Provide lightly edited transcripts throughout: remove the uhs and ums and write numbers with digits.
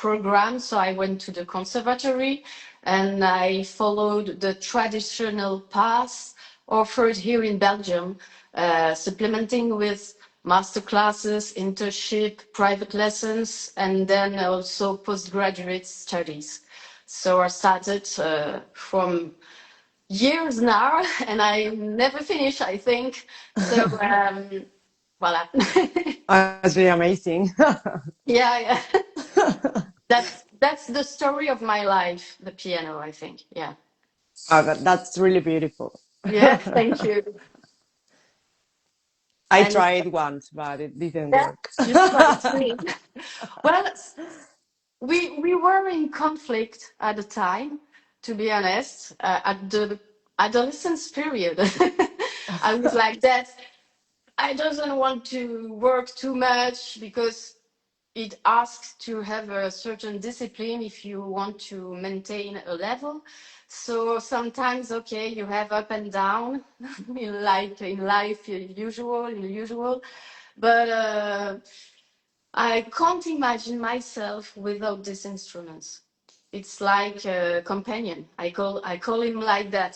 program. So I went to the conservatory and I followed the traditional path offered here in Belgium, supplementing with master classes, internship, private lessons, and then also postgraduate studies. So I started from years now, and I never finish, I think. So, voila. That's really amazing. Yeah, yeah. That's the story of my life, the piano, I think. Yeah. That's really beautiful. Yeah, thank you. I And tried once, but it didn't yeah, work. you tried to. Well, we were in conflict at the time, to be honest, at the adolescence period. I was like that. I doesn't want to work too much because it asks to have a certain discipline if you want to maintain a level. So sometimes, okay, you have up and down in life, usual. But I can't imagine myself without these instruments. It's like a companion. I call him like that.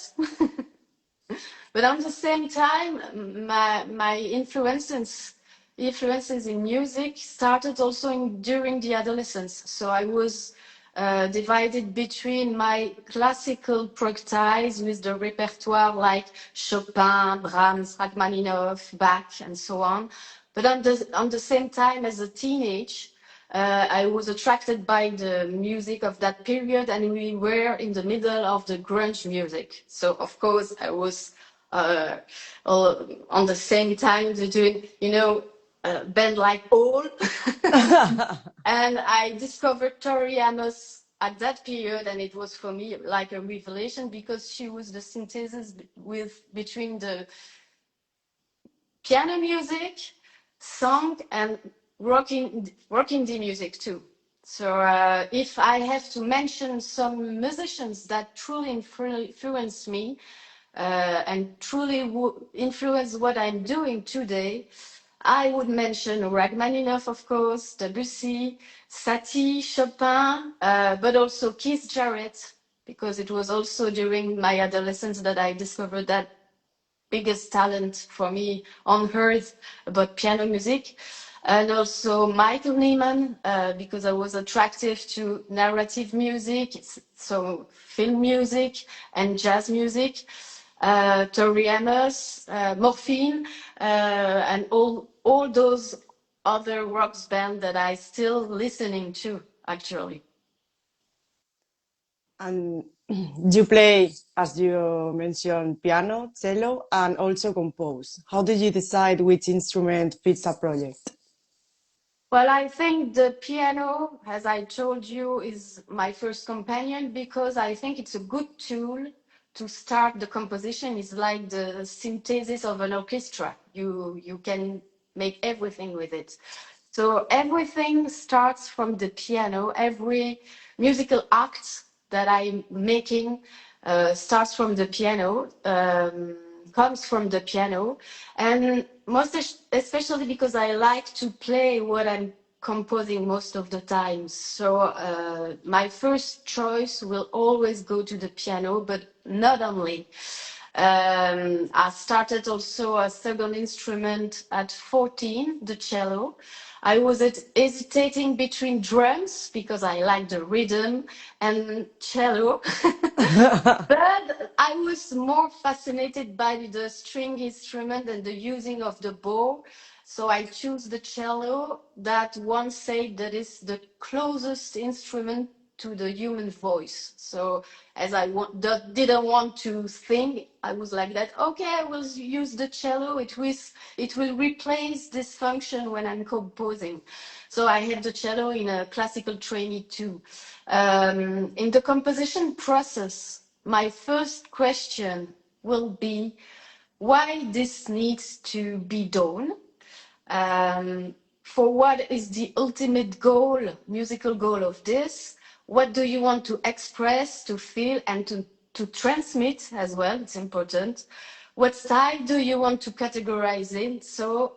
But at the same time, my influences in music started also during the adolescence. So I was divided between my classical practice with the repertoire like Chopin, Brahms, Rachmaninoff, Bach, and so on. But on the same time, as a teenage, I was attracted by the music of that period, and we were in the middle of the grunge music. So of course, I was uh, all on the same time doing, band like all. And I discovered Tori Amos at that period, and it was for me like a revelation because she was the synthesis between the piano music, song, and rocking the music too. So if I have to mention some musicians that truly influenced me and truly influence what I'm doing today, I would mention Rachmaninoff, of course, Debussy, Satie, Chopin, but also Keith Jarrett, because it was also during my adolescence that I discovered that biggest talent for me on earth about piano music. And also Michael Nyman, because I was attracted to narrative music, so film music and jazz music. Tori Amos, Morphine, and all those other rock bands that I still listening to actually. And you play, as you mentioned, piano, cello, and also compose. How did you decide which instrument fits a project? Well, I think the piano, as I told you, is my first companion because I think it's a good tool to start the composition. It's like the synthesis of an orchestra. You can make everything with it. So everything starts from the piano. Every musical act that I'm making starts from the piano. Comes from the piano, and especially because I like to play what I'm composing most of the time. So my first choice will always go to the piano, but not only. I started also a second instrument at 14, the cello. I was hesitating between drums because I like the rhythm and cello. But I was more fascinated by the string instrument and the using of the bow. So I choose the cello that one said that is the closest instrument to the human voice. So as didn't want to sing, I was like that. Okay, I will use the cello. It will replace this function when I'm composing. So I had the cello in a classical training too. In the composition process, my first question will be why this needs to be done. For what is the ultimate goal, musical goal of this? What do you want to express, to feel, and to transmit as well? It's important. What style do you want to categorize in? So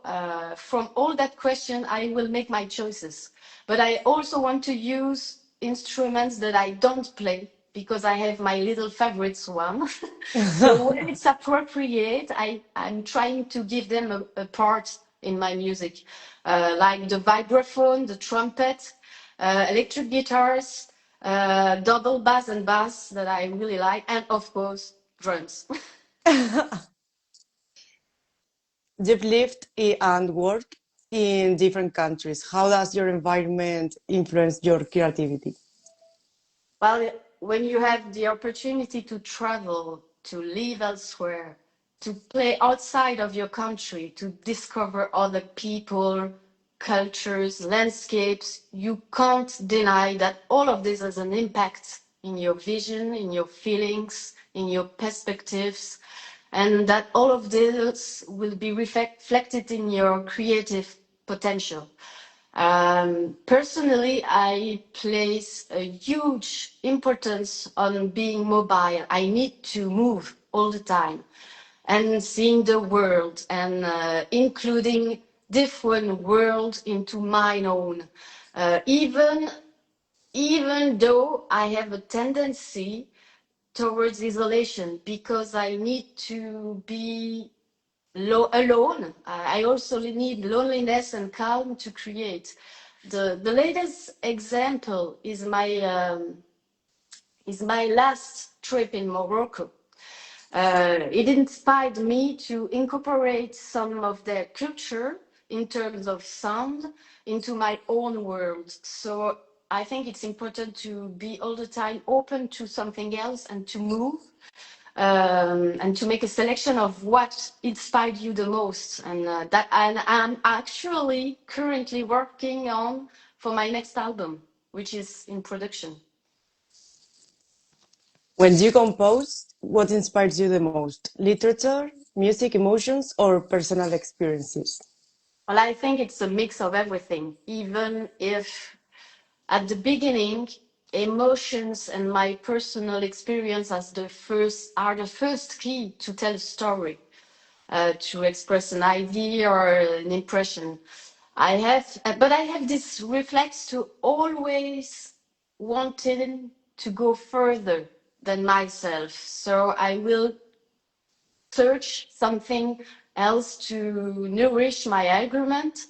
from all that question, I will make my choices. But I also want to use instruments that I don't play because I have my little favorites one. So when it's appropriate, I'm trying to give them a part in my music, like the vibraphone, the trumpet, electric guitars, double bass and bass that I really like, and of course, drums. You've lived and worked in different countries. How does your environment influence your creativity? Well, when you have the opportunity to travel, to live elsewhere, to play outside of your country, to discover other people, cultures, landscapes, you can't deny that all of this has an impact in your vision, in your feelings, in your perspectives, and that all of this will be reflected in your creative potential. Personally, I place a huge importance on being mobile. I need to move all the time and seeing the world and including different worlds into mine own. Even though I have a tendency towards isolation because I need to be alone. I also need loneliness and calm to create. The latest example is my last trip in Morocco. It inspired me to incorporate some of their culture in terms of sound into my own world. So I think it's important to be all the time open to something else and to move and to make a selection of what inspired you the most. And I'm actually currently working on for my next album, which is in production. When you compose, what inspires you the most? Literature, music, emotions, or personal experiences? Well, I think it's a mix of everything, even if at the beginning, emotions and my personal experience as are the first key to tell a story. To express an idea or an impression. But I have this reflex to always wanting to go further than myself. So I will search something else to nourish my argument.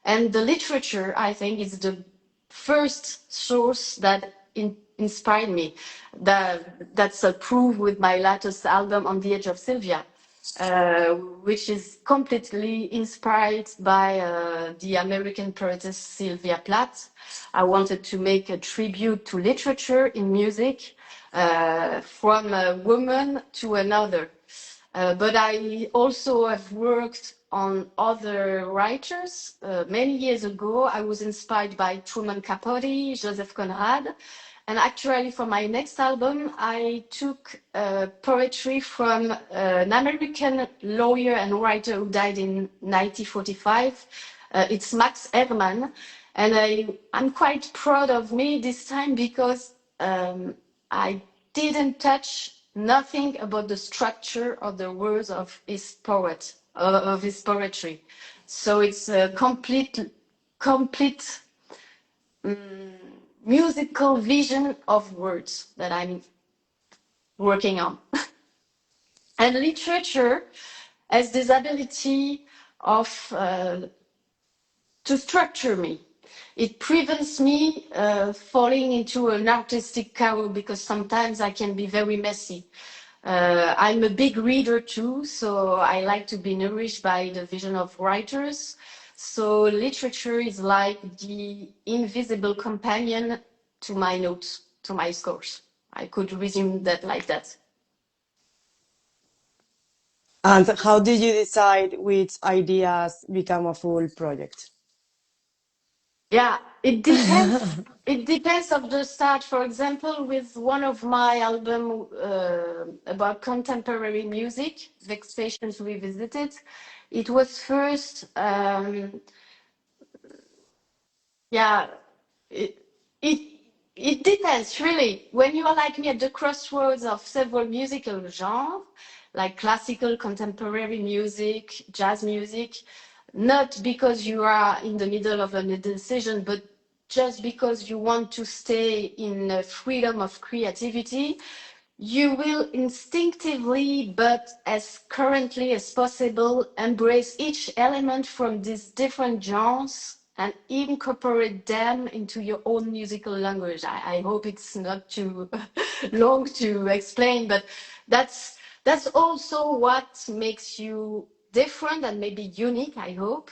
And the literature, I think, is the first source that inspired me. That's approved with my latest album, On the Edge of Sylvia, which is completely inspired by the American poetess Sylvia Plath. I wanted to make a tribute to literature in music, from a woman to another. But I also have worked on other writers. Many years ago, I was inspired by Truman Capote, Joseph Conrad. And actually, for my next album, I took poetry from an American lawyer and writer who died in 1945. It's Max Ehrmann. And I'm quite proud of me this time because I didn't touch nothing about the structure of the words of his of his poetry. So it's a complete musical vision of words that I'm working on. And literature has this ability of to structure me. It prevents me falling into an artistic chaos because sometimes I can be very messy. I'm a big reader too, so I like to be nourished by the vision of writers. So literature is like the invisible companion to my notes, to my scores. I could resume that like that. And how do you decide which ideas become a full project? Yeah, it depends. It depends of the start. For example, with one of my album about contemporary music, Vexations Revisited, it was first, yeah, it, it it depends really. When you are like me at the crossroads of several musical genres, like classical, contemporary music, jazz music, not because you are in the middle of a decision, but just because you want to stay in freedom of creativity, you will instinctively, but as currently as possible, embrace each element from these different genres and incorporate them into your own musical language. I hope it's not too long to explain, but that's also what makes you different and maybe unique, I hope.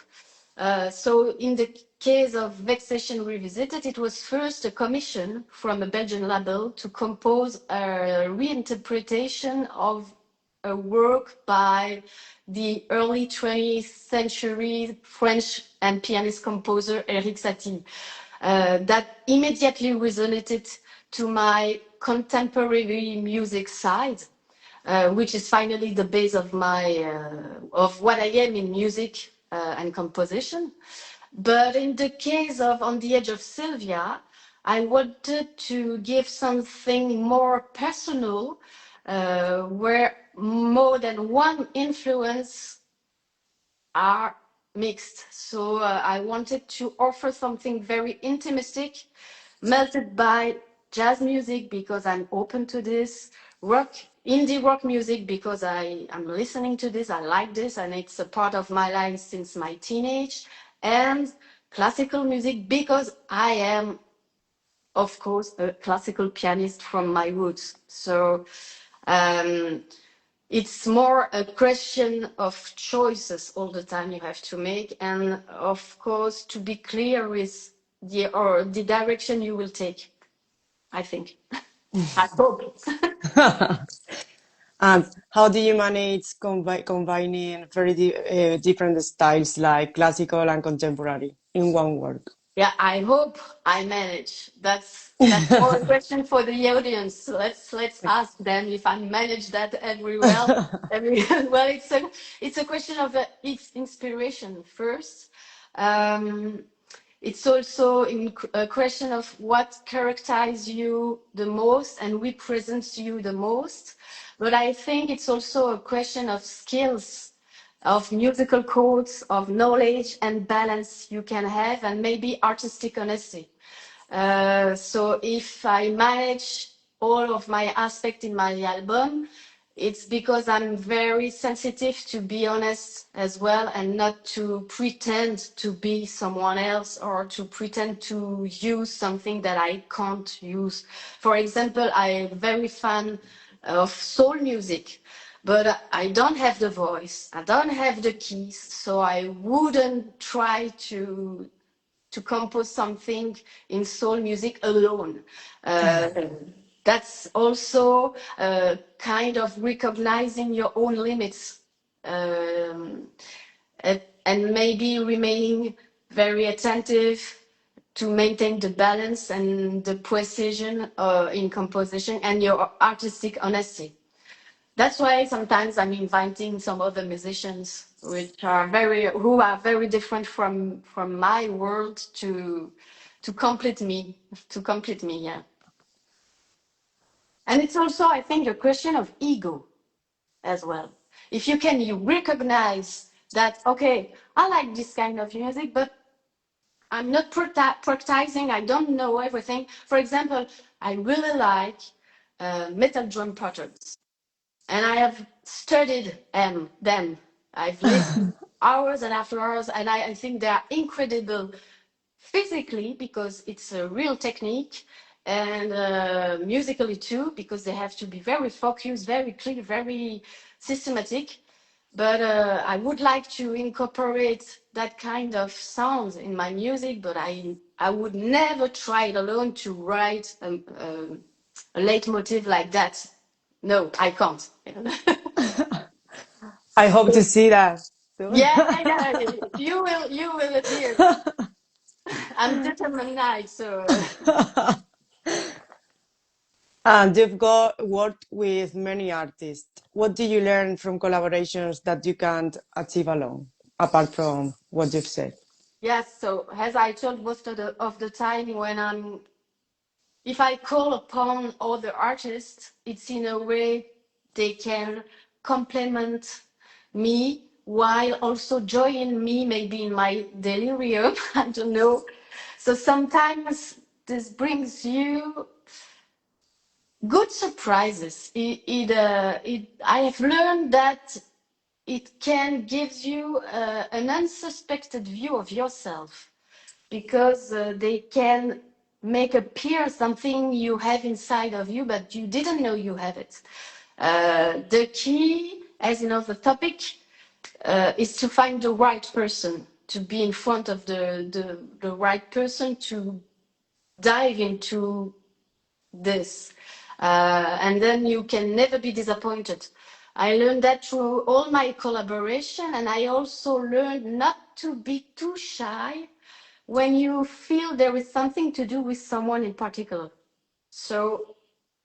So in the case of Vexation Revisited, it was first a commission from a Belgian label to compose a reinterpretation of a work by the early 20th century French and pianist composer Eric Satie. That immediately resonated to my contemporary music side, which is finally the base of my of what I am in music and composition. But in the case of On the Edge of Sylvia, I wanted to give something more personal, where more than one influence are mixed. So I wanted to offer something very intimistic, melted by jazz music because I'm open to this, rock, indie rock music because I am listening to this, I like this, and it's a part of my life since my teenage, and classical music because I am, of course, a classical pianist from my roots. So um, it's more a question of choices all the time you have to make, and of course to be clear with the direction you will take, I think. I hope. And how do you manage combining very different styles like classical and contemporary in one work? Yeah, I hope I manage. That's more a question for the audience. Let's ask them if I manage that every well. Every well, it's a question of it's inspiration first. Um, it's also a question of what characterizes you the most and represents you the most. But I think it's also a question of skills, of musical codes, of knowledge and balance you can have, and maybe artistic honesty. So if I manage all of my aspects in my album, it's because I'm very sensitive to be honest as well and not to pretend to be someone else or to pretend to use something that I can't use. For example, I'm very fan of soul music, but I don't have the voice, I don't have the keys, so I wouldn't try to compose something in soul music alone. Uh, that's also kind of recognizing your own limits, um, and maybe remaining very attentive to maintain the balance and the precision in composition and your artistic honesty. That's why sometimes I'm inviting some other musicians who are very different from my world to complete me, yeah. And it's also, I think, a question of ego as well. If you recognize that, okay, I like this kind of music, but I'm not practicing, I don't know everything. For example, I really like metal drum patterns. And I have studied them. I've listened hours and after hours, and I think they are incredible physically because it's a real technique, and musically too because they have to be very focused, very clear, very systematic. But I would like to incorporate that kind of sound in my music, but I would never try it alone to write a leitmotiv like that. No, I can't. I hope to see that soon. Yeah, yeah, you will hear. I'm determined, so And you've got worked with many artists. What do you learn from collaborations that you can't achieve alone, apart from what you've said? yes. So as I told most of the time when if I call upon other artists, it's in a way they can complement me while also joining me maybe in my delirium. I don't know. So sometimes this brings you good surprises. I have learned that it can give you an unsuspected view of yourself, because they can make appear something you have inside of you, but you didn't know you have it. The key, as you know, the topic is to find the right person, to be in front of the right person, to dive into this. And then you can never be disappointed. I learned that through all my collaboration, and I also learned not to be too shy when you feel there is something to do with someone in particular. So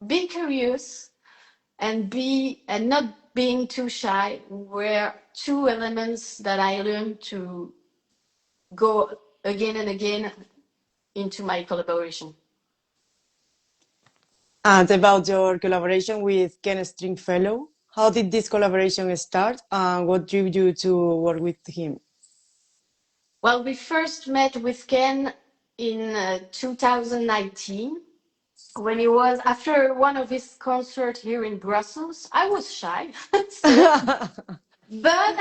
be curious and not being too shy were two elements that I learned to go again and again into my collaboration. And about your collaboration with Ken Stringfellow, how did this collaboration start and what drew you to work with him? Well, we first met with Ken in 2019 when he was after one of his concerts here in Brussels. I was shy, so but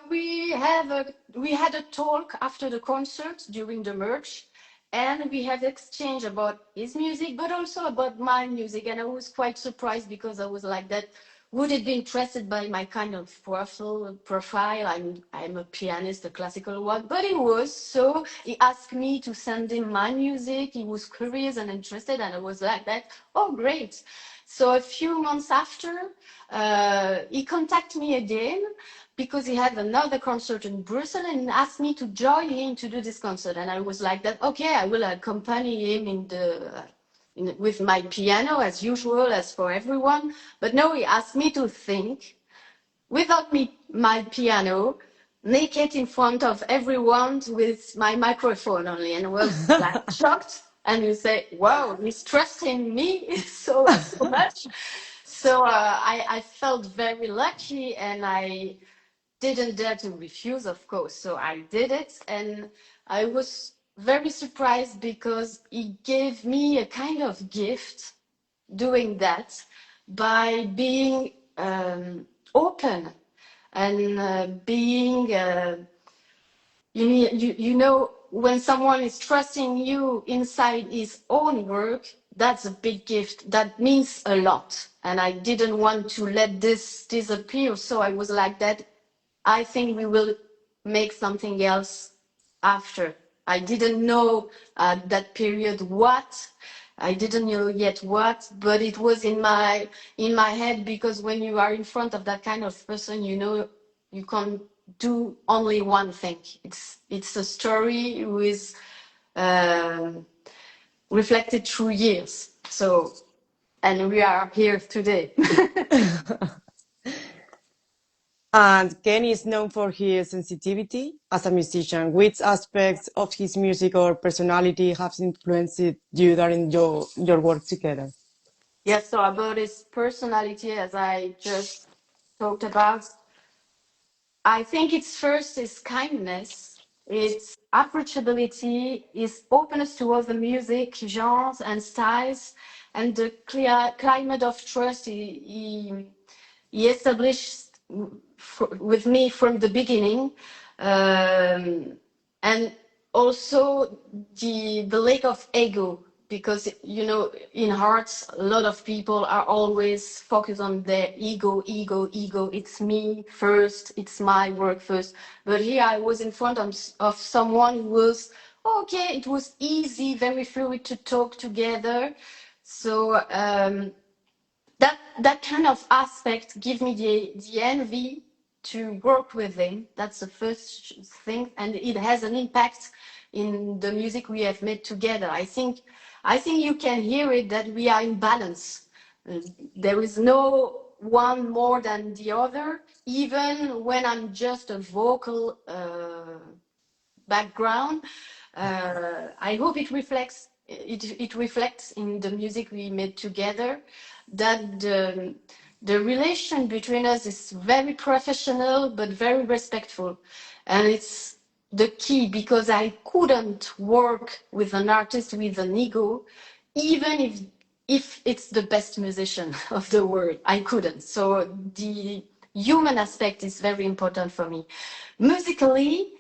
we had a talk after the concert during the merge, and we had exchange about his music, but also about my music. And I was quite surprised because I was like that. Would it be interested by my kind of profile? I'm a pianist, a classical one, but he was. So he asked me to send him my music. He was curious and interested, and I was like that. Oh, great! So a few months after, he contacted me again because he had another concert in Brussels and asked me to join him to do this concert. And I was like that, okay, I will accompany him with my piano as usual, as for everyone. But no, he asked me to think without my piano, naked in front of everyone with my microphone only, and I was like shocked. And you say, wow, he's trusting me so much. So I felt very lucky, and I didn't dare to refuse, of course. So I did it, and I was very surprised because he gave me a kind of gift doing that by being open and being you know, when someone is trusting you inside his own work, that's a big gift. That means a lot. And I didn't want to let this disappear. So I was like that. I think we will make something else after. I didn't know at that period what. I didn't know yet what, but it was in my head, because when you are in front of that kind of person, you know, you can't do only one thing. It's a story with reflected through years. So, and we are here today. And Ken is known for his sensitivity as a musician. Which aspects of his music or personality have influenced you during your work together? Yes, so about his personality, as I just talked about, I think it's first is kindness, it's approachability, is openness to other music genres and styles, and the clear climate of trust he established with me from the beginning. And also the lack of ego, because you know, in hearts a lot of people are always focused on their ego. It's me first, it's my work first. But here I was in front of someone who was okay, it was easy, very fluid to talk together. So that kind of aspect give me the envy to work with him. That's the first thing, and it has an impact in the music we have made together. I think you can hear it, that we are in balance. There is no one more than the other, even when I'm just a vocal background. I hope it reflects in the music we made together, that the relation between us is very professional but very respectful, and the key, because I couldn't work with an artist with an ego, even if it's the best musician of the world. I couldn't. So the human aspect is very important for me. Musically,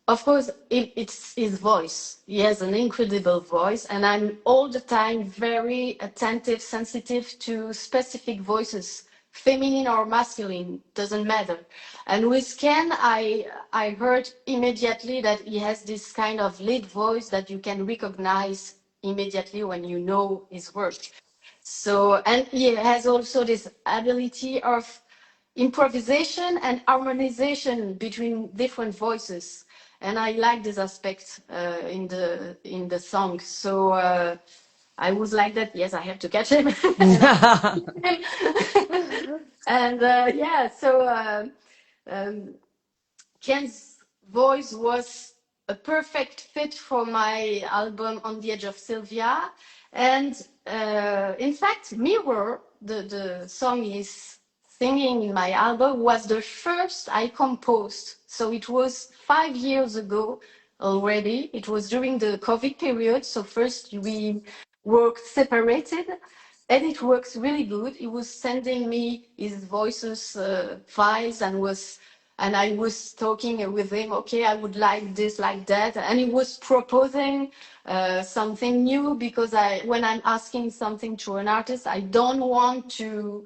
of course, it's his voice. He has an incredible voice, and I'm all the time very attentive, sensitive to specific voices, feminine or masculine, doesn't matter. And with Ken, I heard immediately that he has this kind of lead voice that you can recognize immediately when you know his work. So, and he has also this ability of improvisation and harmonization between different voices, and I like this aspect in the song. So I was like that. Yes, I have to catch him, and yeah. So um, Ken's voice was a perfect fit for my album On the Edge of Sylvia. And in fact, Mirror, the song he's singing in my album, was the first I composed. So it was 5 years ago already. It was during the COVID period. So first we worked separated, and it works really good. He was sending me his voices files, and I was talking with him. Okay, I would like this, like that, and he was proposing something new, because when I'm asking something to an artist, I don't want to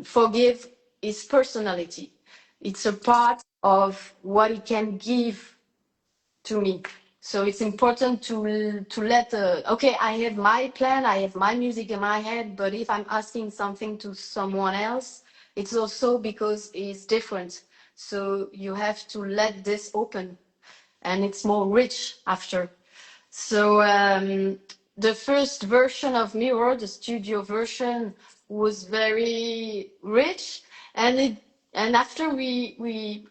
forgive his personality. It's a part of what he can give to me. So it's important to let okay, I have my plan, I have my music in my head, but if I'm asking something to someone else, it's also because it's different. So you have to let this open, and it's more rich after. So the first version of Mirror, the studio version, was very rich, and after we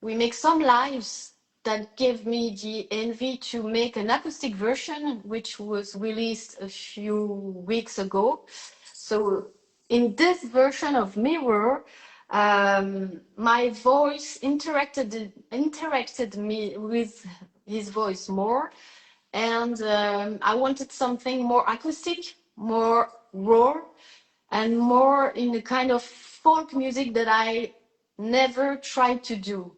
make some lives that gave me the envy to make an acoustic version, which was released a few weeks ago. So in this version of Mirror, my voice interacted me with his voice more, and I wanted something more acoustic, more raw, and more in the kind of folk music that I never tried to do.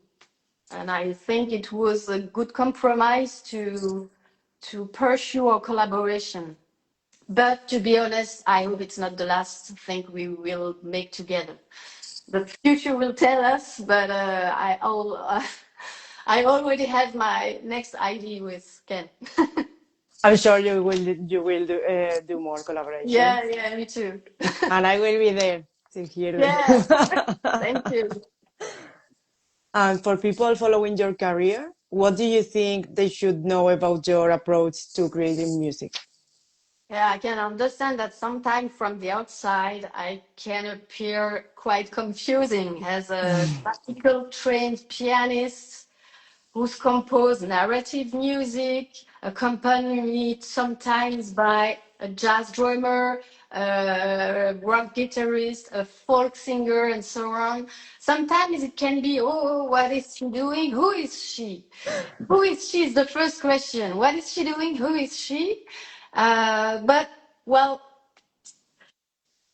And I think it was a good compromise to pursue our collaboration. But to be honest, I hope it's not the last thing we will make together. The future will tell us, but I already have my next idea with Ken. I'm sure you will do more collaboration, Yeah, me too. and I will be there to hear Yeah, them. thank you. And for people following your career, what do you think they should know about your approach to creating music? Yeah, I can understand that sometimes from the outside I can appear quite confusing as a classical trained pianist who's composed narrative music, accompanied sometimes by a jazz drummer, a rock guitarist, a folk singer, and so on. Sometimes it can be, oh, what is she doing? Who is she? Who is she is the first question. What is she doing? Who is she? But, well,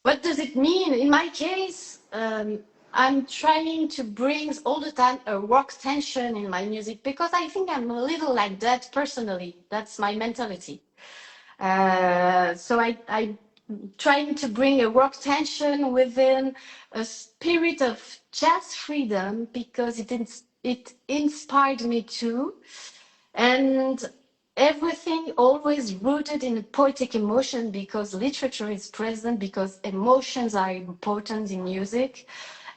what does it mean? In my case, I'm trying to bring all the time a rock tension in my music, because I think I'm a little like that personally. That's my mentality. So I trying to bring a rock tension within a spirit of jazz freedom, because it inspired me too, and everything always rooted in poetic emotion, because literature is present, because emotions are important in music.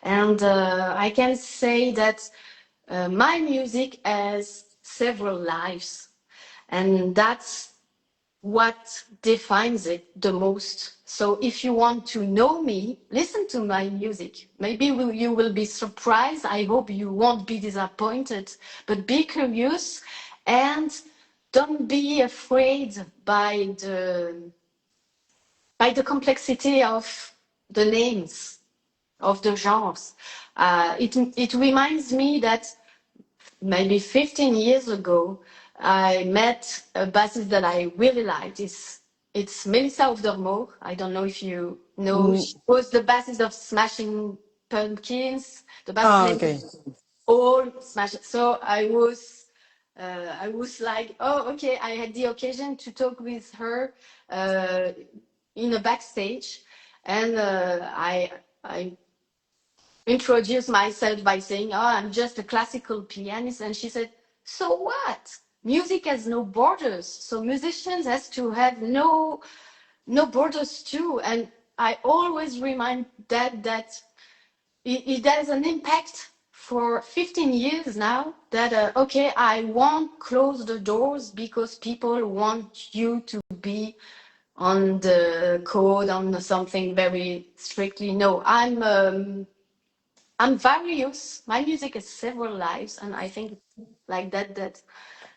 And I can say that my music has several lives, and that's what defines it the most. So if you want to know me, listen to my music. Maybe you will be surprised. I hope you won't be disappointed, but be curious, and don't be afraid by the complexity of the names of the genres. It reminds me that maybe 15 years ago, I met a bassist that I really liked. It's Melissa Aufdermo. I don't know if you know. Mm, She was the bassist of Smashing Pumpkins, the bass ah, player, okay. all Smash. So I was like, oh, okay. I had the occasion to talk with her uh, in a backstage, and I introduced myself by saying, "Oh, I'm just a classical pianist," and she said, "So what? Music has no borders, so musicians has to have no borders too." And I always remind that it has an impact for 15 years now. That okay, I won't close the doors because people want you to be on the code on something very strictly. No, I'm various. My music has several lives, and I think like that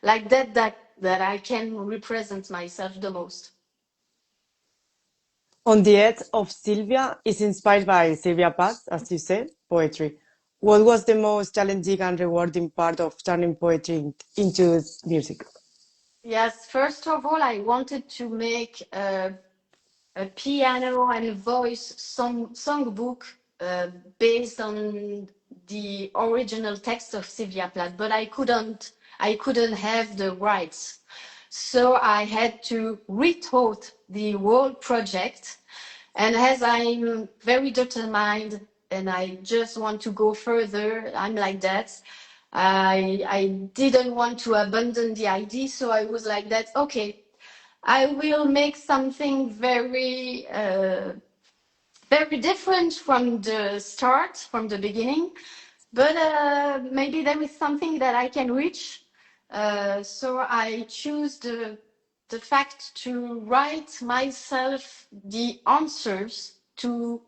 I can represent myself the most. On the Edge of Sylvia is inspired by Sylvia Plath, as you said, poetry. What was the most challenging and rewarding part of turning poetry into music? Yes, first of all, I wanted to make a piano and voice songbook based on the original text of Sylvia Plath, but I couldn't have the rights. So I had to rethought the whole project. And as I'm very determined and I just want to go further, I'm like that. I didn't want to abandon the idea, so I was like that. Okay, I will make something very different from the start, from the beginning, but maybe there is something that I can reach. So I choose the fact to write myself the answers to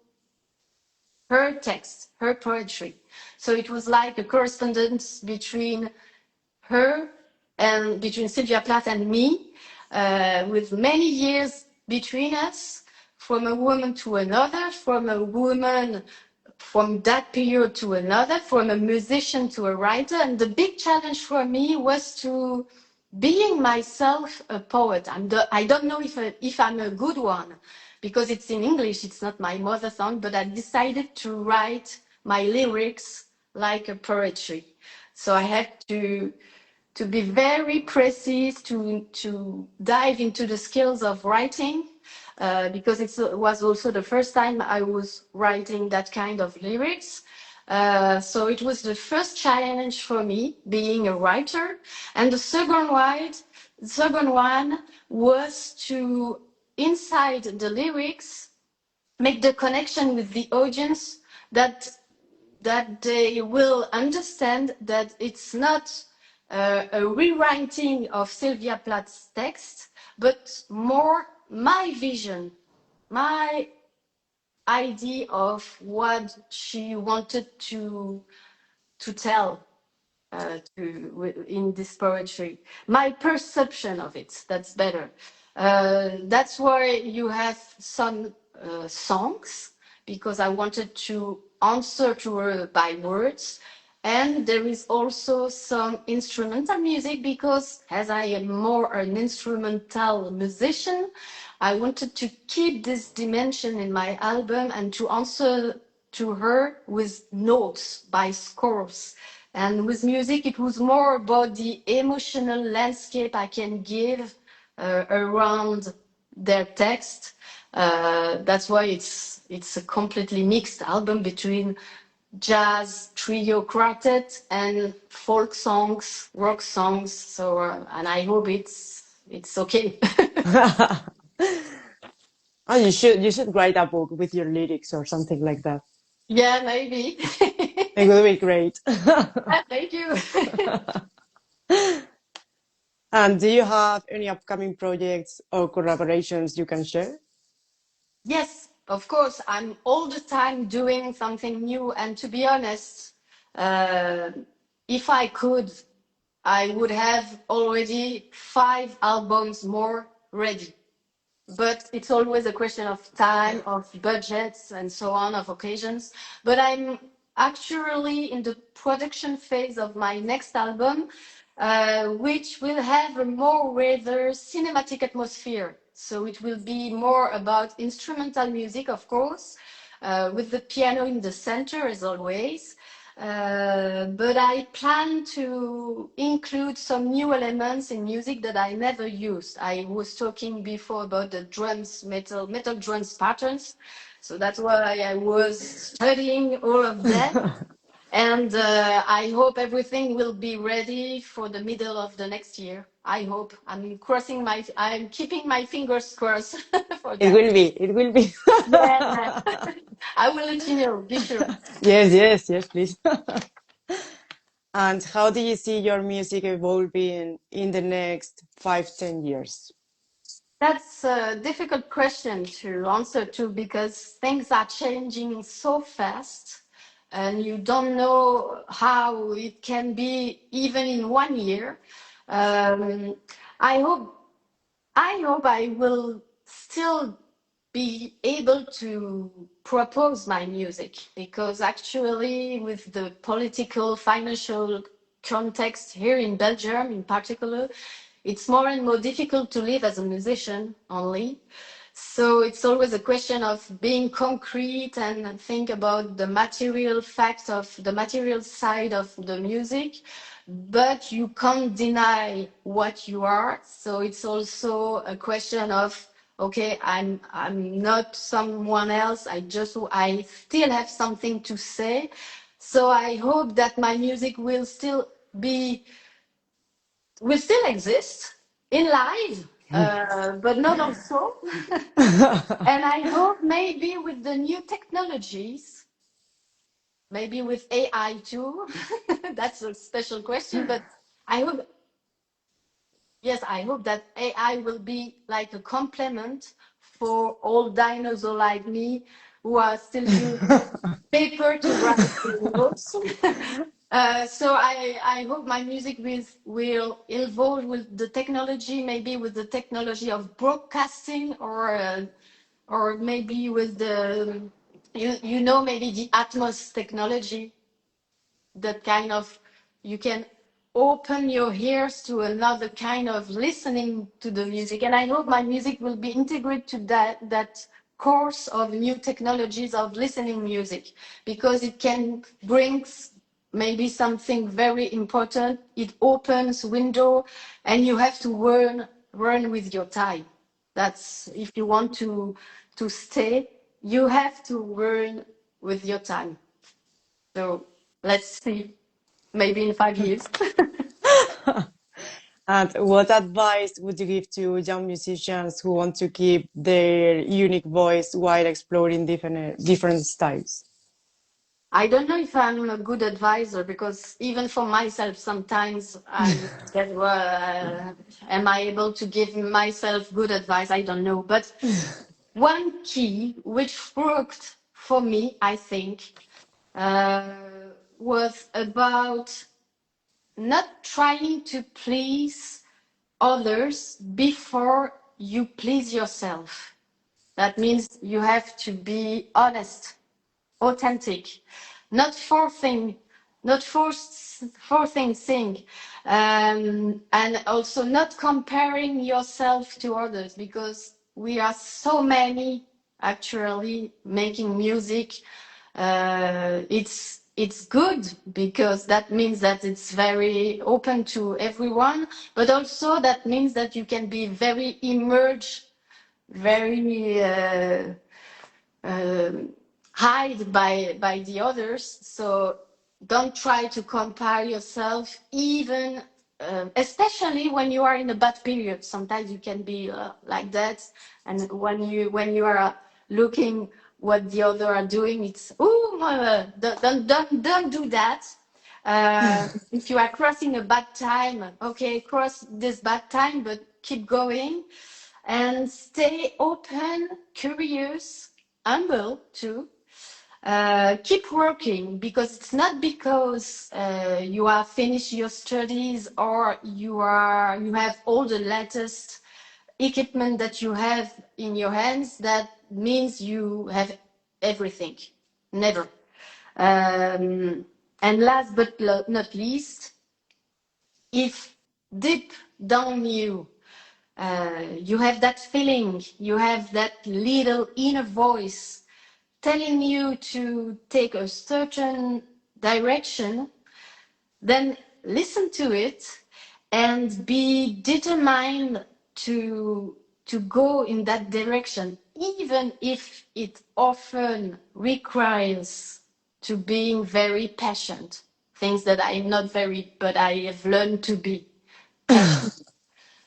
her text, her poetry. So it was like a correspondence between her and between Sylvia Plath and me, with many years between us, from a woman to another, from a woman from that period to another, from a musician to a writer. And the big challenge for me was to being myself a poet. I don't know if I'm a good one because it's in English, it's not my mother tongue, but I decided to write my lyrics like a poetry. So I had to be very precise, to dive into the skills of writing, because it was also the first time I was writing that kind of lyrics. So it was the first challenge for me being a writer. And the second one was to, inside the lyrics, make the connection with the audience, that they will understand that it's not a rewriting of Sylvia Plath's text, but more my vision, my idea of what she wanted to tell in this poetry. My perception of it, that's better. That's why you have some songs, because I wanted to answer to her by words. And there is also some instrumental music, because as I am more an instrumental musician, I wanted to keep this dimension in my album and to answer to her with notes by scores. And with music, it was more about the emotional landscape I can give around their text. That's why it's a completely mixed album between jazz, trio, quartet, and folk songs, rock songs. So, and I hope it's okay. Oh, you should write a book with your lyrics or something like that. Yeah, maybe. It would be great. Thank you. And do you have any upcoming projects or collaborations you can share? Yes, of course. I'm all the time doing something new. And to be honest, uh, if I could, I would have already 5 albums more ready. But it's always a question of time, of budgets, and so on, of occasions. But actually in the production phase of my next album, which will have a more rather cinematic atmosphere. So it will be more about instrumental music, of course, with the piano in the center as always. But I plan to include some new elements in music that I never used. I was talking before about the drums, metal drums patterns. So that's why I was studying all of that. And I hope everything will be ready for the middle of the next year. I hope. I'm keeping my fingers crossed for It that. will be. It will be. Yeah. I will let you know, be sure. Yes, yes, yes, please. And how do you see your music evolving in the next 5, 10 years? That's a difficult question to answer to because things are changing so fast and you don't know how it can be even in 1 year. Um, I hope I will still be able to propose my music because actually with the political financial context here in Belgium in particular, it's more and more difficult to live as a musician only. So it's always a question of being concrete and think about the material facts of the material side of the music, but you can't deny what you are. So it's also a question of okay, I'm not someone else. I still have something to say. So I hope that my music be will still exist in live, but not also. And I hope maybe with the new technologies, maybe with AI too. That's a special question, but I hope, yes, I hope that AI will be like a complement for all dinosaurs like me who are still using paper to write notes. So I hope my music will evolve with the technology, maybe with the technology of broadcasting or maybe with the, maybe the Atmos technology that kind of you can open your ears to another kind of listening to the music, and I hope my music will be integrated to that course of new technologies of listening music because it can bring maybe something very important. It opens window and you have to run with your time. That's if you want to stay, you have to run with your time. So let's see, maybe in 5 years. And what advice would you give to young musicians who want to keep their unique voice while exploring different styles? I don't know if I'm a good advisor because even for myself, sometimes I get, am I able to give myself good advice? I don't know. But one key which worked for me, I think, uh, was about not trying to please others before you please yourself. That means you have to be honest, authentic, not forcing, not forcing thing, and also not comparing yourself to others because we are so many actually making music. It's good because that means that it's very open to everyone, but also that means that you can be very immersed, very um hide by the others. So don't try to compare yourself, even especially when you are in a bad period. Sometimes you can be like that, and when you are looking what the other are doing, it's don't do that. If you are crossing a bad time, okay, cross this bad time, but keep going and stay open, curious, humble too. Keep working because it's not because you have finished your studies or you have all the latest equipment that you have in your hands that means you have everything. Never. And last but not least, if deep down you, you have that feeling, you have that little inner voice telling you to take a certain direction, then listen to it and be determined to go in that direction, even if it often requires to being very patient, things that I'm not very, but I have learned to be patient.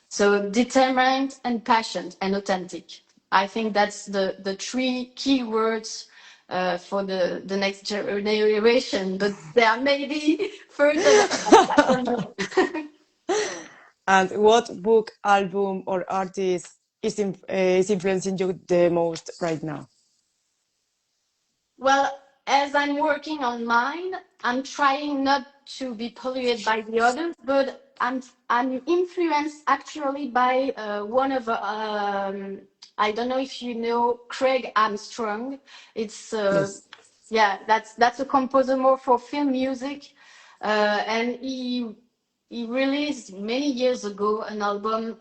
So determined and passionate and authentic. I think that's the three key words for the next generation, but there are maybe further than that. I don't know. And what book, album, or artist is influencing you the most right now? Well, as I'm working on mine, I'm trying not to be polluted by the others, but I'm influenced actually by one of I don't know if you know Craig Armstrong. It's Yes. yeah, that's a composer more for film music, and he released many years ago an album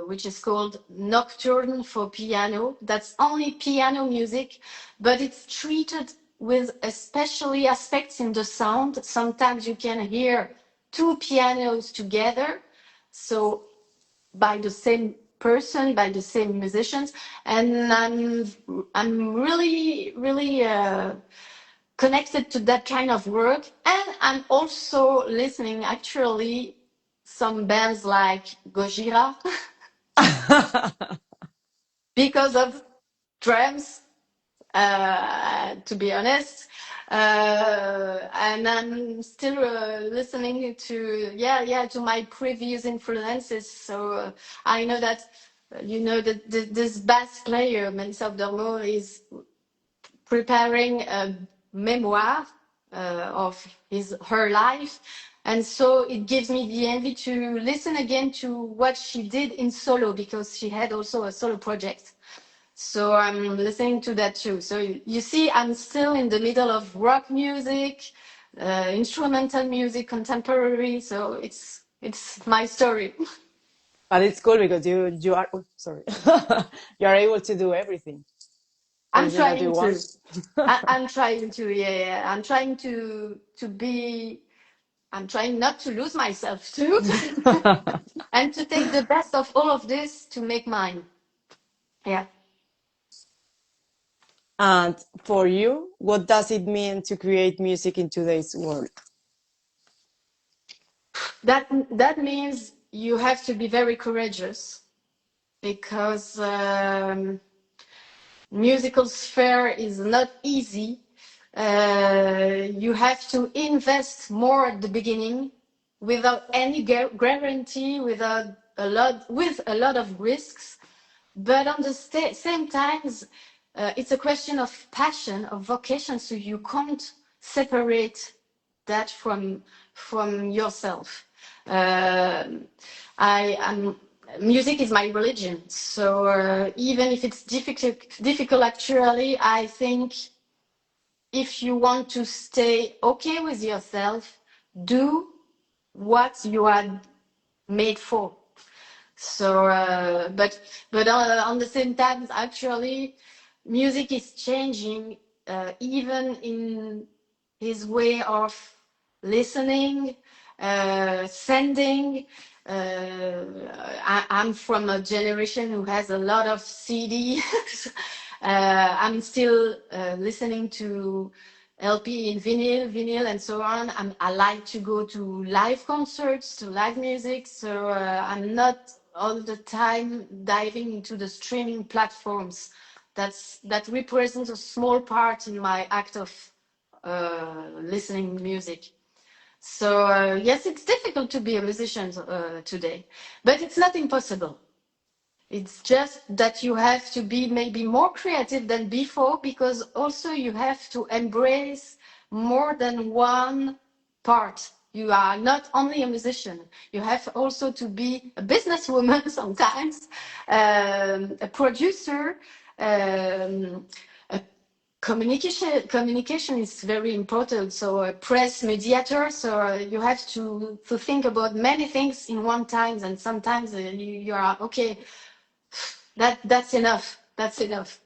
which is called Nocturne for Piano. That's only piano music, but it's treated with especially aspects in the sound. Sometimes you can hear two pianos together, so by the same person, by the same musicians, and I'm really connected to that kind of work. And I'm also listening actually some bands like Gojira because of drums, to be honest. And I'm still listening to to my previous influences. So I know that you know that this bass player Melissa Dermo is preparing a memoir of her life, and so it gives me the envy to listen again to what she did in solo, because she had also a solo project. So I'm listening to that too. So you see, I'm still in the middle of rock music, instrumental music, contemporary. So it's my story. But it's cool because you are oh, sorry you are able to do everything, I'm everything that you trying want. to. I'm trying to. Yeah. I'm trying to be. I'm trying not to lose myself too, and to take the best of all of this to make mine. Yeah. And for you, what does it mean to create music in today's world? That means you have to be very courageous, because musical sphere is not easy. You have to invest more at the beginning without any guarantee, without with a lot of risks. But on the same times, it's a question of passion, of vocation. So you can't separate that from yourself. I am Music is my religion. So even if it's difficult actually, I think if you want to stay okay with yourself, do what you are made for. So, but on the same time, actually, music is changing, even in his way of listening, sending. I'm from a generation who has a lot of CDs. I'm still listening to LP in vinyl, and so on. I like to go to live concerts, to live music. So I'm not all the time diving into the streaming platforms. That represents a small part in my act of listening music. So yes, it's difficult to be a musician today, but it's not impossible. It's just that you have to be maybe more creative than before, because also you have to embrace more than one part. You are not only a musician, you have also to be a businesswoman sometimes, a producer, um, a Communication is very important. So a press mediator, so you have to think about many things in one time, and sometimes you are okay, that's enough, that's enough.